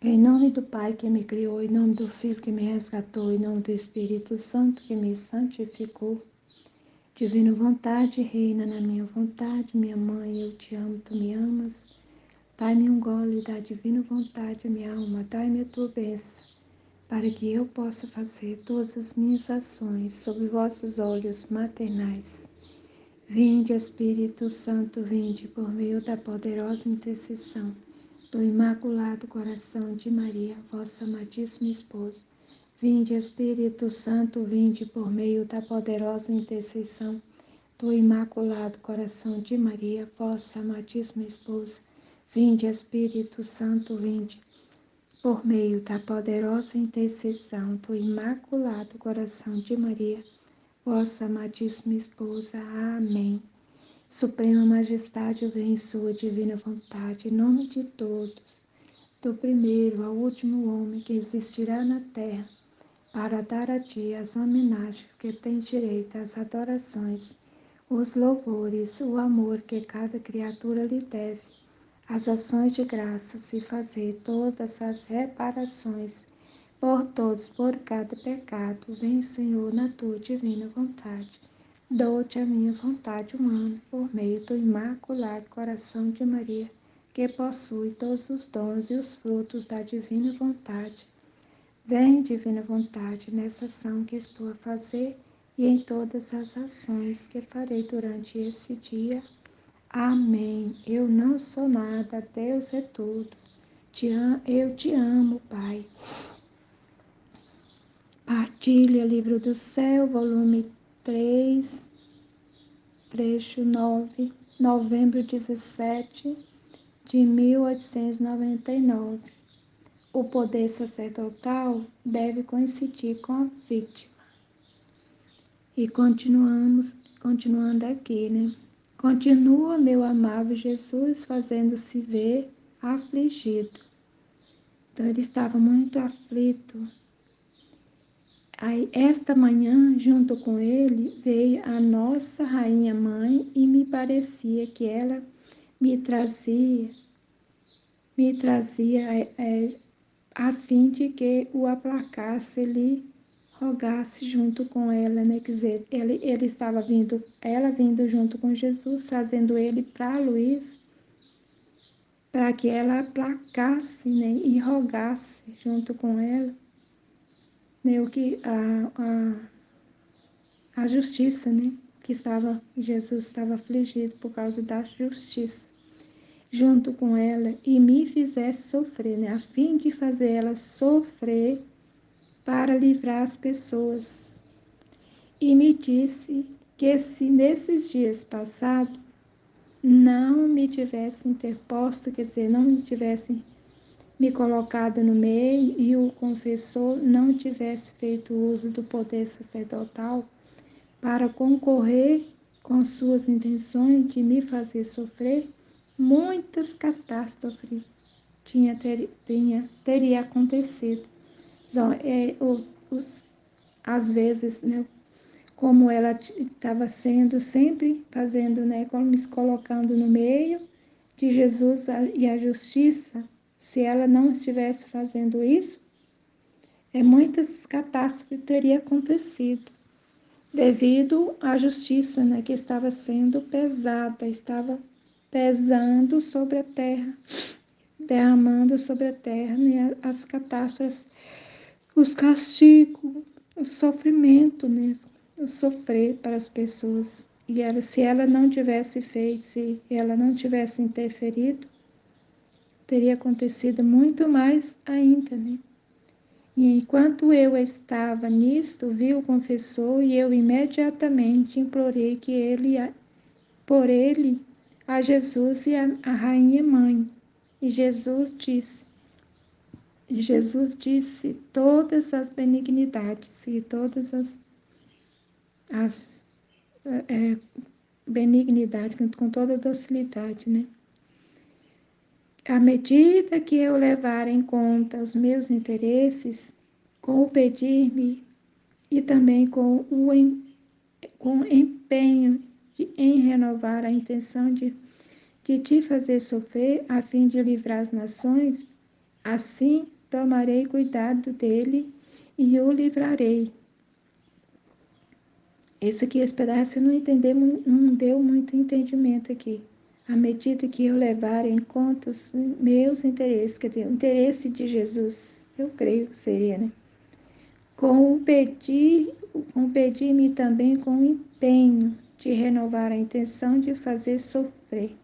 Em nome do Pai que me criou, em nome do Filho que me resgatou, em nome do Espírito Santo que me santificou. Divina vontade, reina na minha vontade, minha mãe, eu te amo, tu me amas. Dai-me um gole da divina vontade, minha alma, dai-me a tua bênção, para que eu possa fazer todas as minhas ações sob vossos olhos maternais. Vinde, Espírito Santo, vinde por meio da poderosa intercessão do Imaculado Coração de Maria, vossa amadíssima esposa. Vinde, Espírito Santo, vinde por meio da poderosa intercessão do Imaculado Coração de Maria, vossa amadíssima esposa. Vinde, Espírito Santo, vinde por meio da poderosa intercessão do Imaculado Coração de Maria, vossa amadíssima esposa. Amém. Suprema Majestade, vem em sua divina vontade, em nome de todos, do primeiro ao último homem que existirá na terra, para dar a ti as homenagens que tem direito, as adorações, os louvores, o amor que cada criatura lhe deve, as ações de graças e fazer todas as reparações por todos, por cada pecado. Vem, Senhor, na tua divina vontade. Dou-te a minha vontade humana, por meio do Imaculado Coração de Maria, que possui todos os dons e os frutos da divina vontade. Vem, divina vontade, nessa ação que estou a fazer e em todas as ações que farei durante este dia. Amém. Eu não sou nada, Deus é tudo. Eu te amo, Pai. Partilha, Livro do Céu, volume 3, trecho 9, novembro 17 de 1899. O poder sacerdotal deve coincidir com a vítima. E continuando aqui, né? Continua, meu amável Jesus, fazendo-se ver afligido. Então, ele estava muito aflito. Aí, esta manhã, junto com ele, veio a nossa Rainha Mãe e me parecia que ela me trazia a fim de que o aplacasse, lhe rogasse junto com ela, né? Quer dizer, ele estava vindo, ela vindo junto com Jesus, trazendo ele para Luís, para que ela aplacasse, né? E rogasse junto com ela, né? O que a justiça, né? Jesus estava afligido por causa da justiça, junto com ela, e me fizesse sofrer, né? A fim de fazer ela sofrer para livrar as pessoas. E me disse que se nesses dias passados não me tivesse interposto, quer dizer, não me tivesse me colocado no meio e o confessor não tivesse feito uso do poder sacerdotal para concorrer com suas intenções de me fazer sofrer, muitas catástrofes teria acontecido. Então, às vezes, né, como ela estava sendo sempre fazendo, né, como se colocando no meio de Jesus e a justiça, se ela não estivesse fazendo isso, muitas catástrofes teriam acontecido, devido à justiça, né, que estava sendo pesada, estava pesando sobre a terra, derramando sobre a terra, né, as catástrofes, os castigos, o sofrimento mesmo, o sofrer para as pessoas. E ela, se ela não tivesse feito, se ela não tivesse interferido, teria acontecido muito mais ainda, né? E enquanto eu estava nisto, vi o confessor e eu imediatamente implorei que por ele, a Jesus e a Rainha Mãe. E Jesus disse todas as benignidades e todas as benignidades, com toda a docilidade, né? À medida que eu levar em conta os meus interesses, com o pedir-me e também com o empenho em renovar a intenção de te fazer sofrer, a fim de livrar as nações, Assim tomarei cuidado dele e o livrarei. Esse aqui, esse pedaço, eu não deu muito entendimento aqui. À medida que eu levar em conta os meus interesses, quer dizer, o interesse de Jesus, eu creio que seria, né? Competir-me também com o empenho de renovar a intenção de fazer sofrer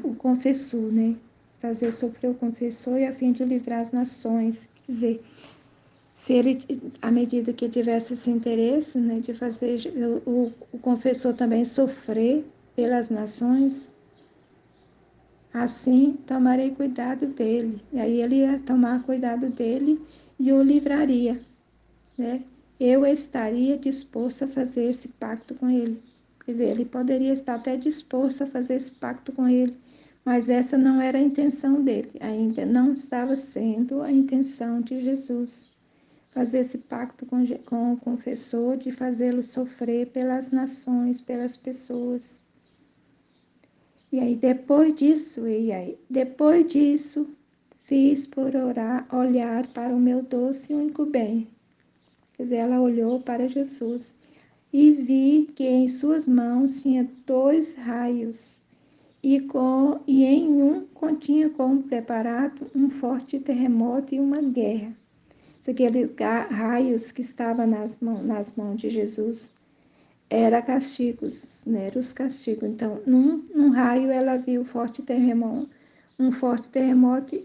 o confessor, né? Fazer sofrer o confessor e a fim de livrar as nações. Quer dizer, se ele, à medida que tivesse esse interesse, né, de fazer o confessor também sofrer pelas nações, assim tomarei cuidado dele. E aí ele ia tomar cuidado dele e o livraria, né? Eu estaria disposto a fazer esse pacto com ele. Quer dizer, ele poderia estar até disposto a fazer esse pacto com ele, mas essa não era a intenção dele, ainda não estava sendo a intenção de Jesus. Fazer esse pacto com o confessor, de fazê-lo sofrer pelas nações, pelas pessoas. Depois disso, fiz por olhar para o meu doce e único bem. Quer dizer, ela olhou para Jesus e vi que em suas mãos tinha 2 raios e em um continha como preparado um forte terremoto e uma guerra. Aqueles raios que estavam nas mãos de Jesus eram castigos, né? Eram os castigos. Então, num raio ela viu um forte terremoto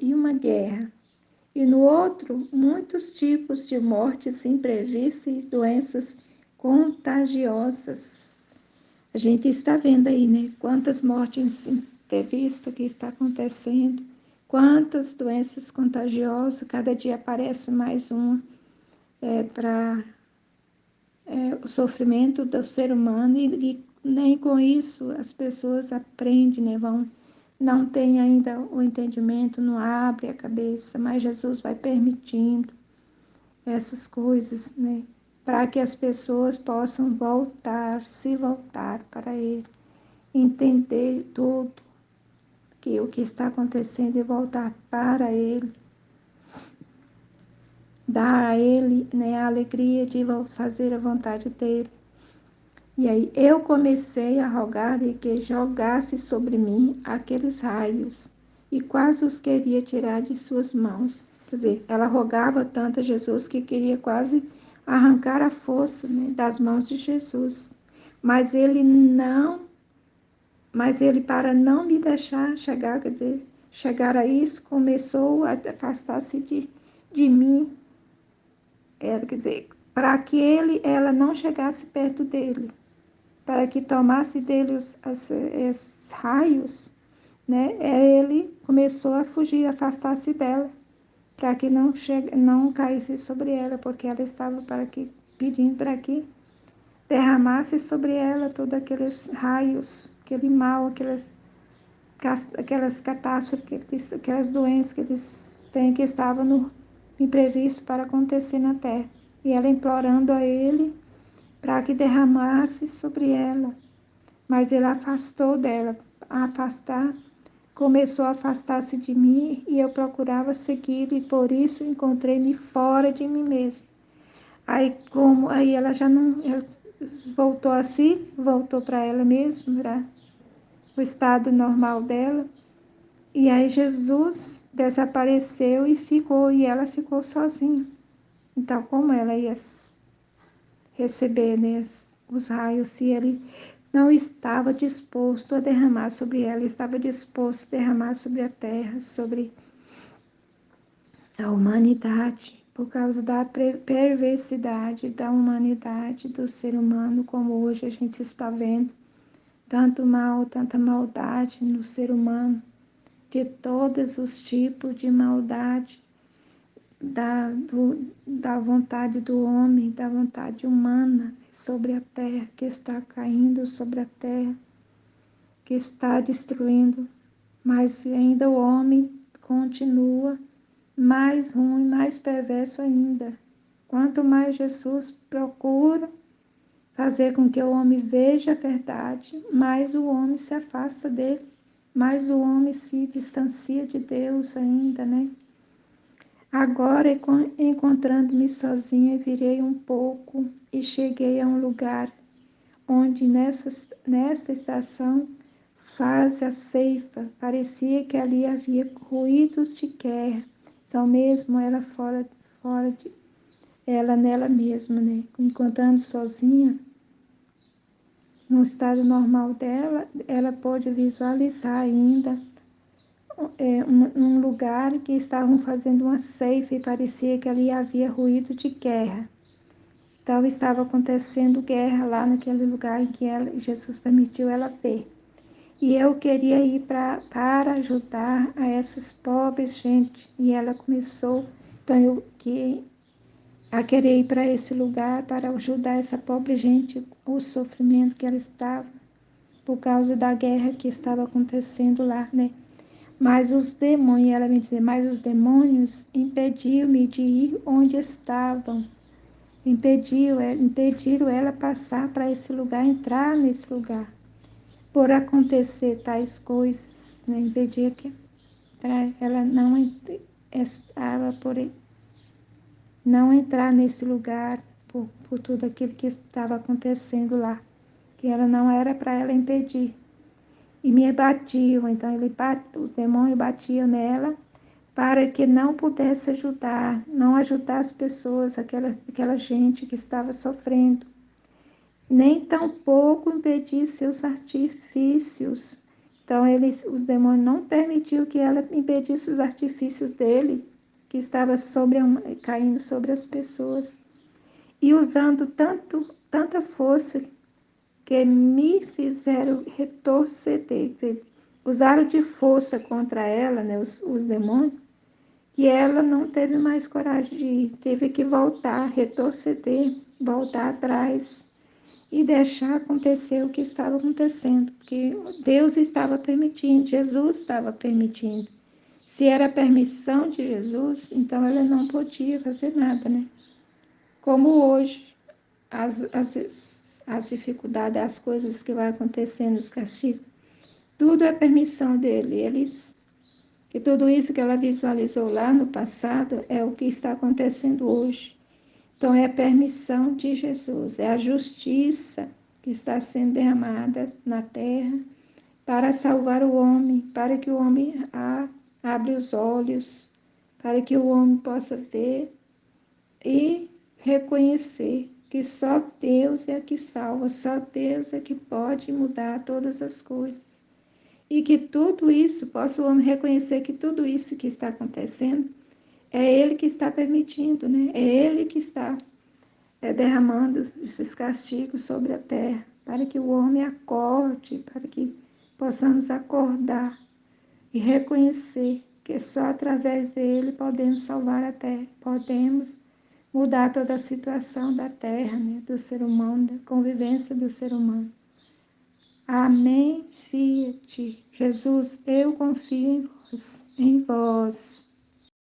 e uma guerra. E no outro, muitos tipos de mortes imprevistas e doenças contagiosas. A gente está vendo aí, né? Quantas mortes imprevistas que está acontecendo, quantas doenças contagiosas, cada dia aparece mais uma para o sofrimento do ser humano e nem com isso as pessoas aprendem, né? Não tem ainda o entendimento, não abre a cabeça, mas Jesus vai permitindo essas coisas, né? Para que as pessoas possam se voltar para Ele, entender tudo que o que está acontecendo e voltar para Ele, dar a Ele, né, a alegria de fazer a vontade dEle. E aí eu comecei a rogar-lhe que jogasse sobre mim aqueles raios, e quase os queria tirar de suas mãos. Quer dizer, ela rogava tanto a Jesus que queria quase arrancar a força, né, das mãos de Jesus. Mas ele não, mas ele, para não me deixar chegar, quer dizer, chegar a isso, começou a afastar-se de mim. Quer dizer, para que ela não chegasse perto dele, para que tomasse dele esses raios, né? Ele começou a fugir, a afastar-se dela, para que não caísse sobre ela, porque ela estava pedindo para que derramasse sobre ela todos aqueles raios, aquele mal, aquelas catástrofes, aquelas doenças que eles têm, que estavam no imprevisto para acontecer na terra. E ela implorando a ele para que derramasse sobre ela. Mas ele afastou dela, começou a afastar-se de mim e eu procurava segui-lo e por isso encontrei-me fora de mim mesmo. Aí ela já não, ela voltou a si, voltou para ela mesma, para o estado normal dela. E aí Jesus desapareceu e ela ficou sozinha. Então, como ela ia receber, né, os raios, se ele não estava disposto a derramar sobre ela, estava disposto a derramar sobre a terra, sobre a humanidade, por causa da perversidade da humanidade, do ser humano, como hoje a gente está vendo, tanto mal, tanta maldade no ser humano, de todos os tipos de maldade, da vontade do homem, da vontade humana sobre a terra, que está caindo sobre a terra, que está destruindo, mas ainda o homem continua mais ruim, mais perverso ainda. Quanto mais Jesus procura fazer com que o homem veja a verdade, mais o homem se afasta dele, mais o homem se distancia de Deus ainda, né? Agora, encontrando-me sozinha, virei um pouco e cheguei a um lugar onde nesta estação faz a ceifa. Parecia que ali havia ruídos de guerra. Só mesmo ela fora de ela nela mesma, né? Encontrando sozinha, no estado normal dela, ela pôde visualizar ainda um lugar que estavam fazendo uma ceifa e parecia que ali havia ruído de guerra. Então estava acontecendo guerra lá naquele lugar em que Jesus permitiu ela ver. E eu queria ir para ajudar a essas pobres gente. E ela começou, então a querer ir para esse lugar para ajudar essa pobre gente, o sofrimento que ela estava, por causa da guerra que estava acontecendo lá, né? Mas os demônios, ela me dizia, mas os demônios impediam-me de ir onde estavam. Impediram ela passar para esse lugar, entrar nesse lugar. Por acontecer tais coisas, né? Impedir que ela estava por não entrar nesse lugar por tudo aquilo que estava acontecendo lá, que ela não era para ela impedir. E me batiam, então os demônios batiam nela para que não pudesse ajudar, não ajudar as pessoas, aquela gente que estava sofrendo, nem tampouco impedir seus artifícios. Então os demônios não permitiam que ela impedisse os artifícios dele, que estava caindo sobre as pessoas, e usando tanta força que me fizeram retroceder. Usaram de força contra ela, né, os demônios, que ela não teve mais coragem de ir, teve que voltar, retroceder, voltar atrás e deixar acontecer o que estava acontecendo, porque Deus estava permitindo, Jesus estava permitindo. Se era permissão de Jesus, então ela não podia fazer nada, né? Como hoje, as dificuldades, as coisas que vão acontecendo, os castigos, tudo é permissão dele. E tudo isso que ela visualizou lá no passado é o que está acontecendo hoje. Então, é a permissão de Jesus, é a justiça que está sendo derramada na terra para salvar o homem, para que o homem abra os olhos, para que o homem possa ver e reconhecer que só Deus é que salva, só Deus é que pode mudar todas as coisas. E que tudo isso, possa o homem reconhecer que tudo isso que está acontecendo, é Ele que está permitindo, né? É Ele que está derramando esses castigos sobre a terra, para que o homem acorde, para que possamos acordar e reconhecer que só através dele podemos salvar a terra, podemos mudar toda a situação da terra, né, do ser humano, da convivência do ser humano. Amém. Fiat. Jesus, eu confio em vós.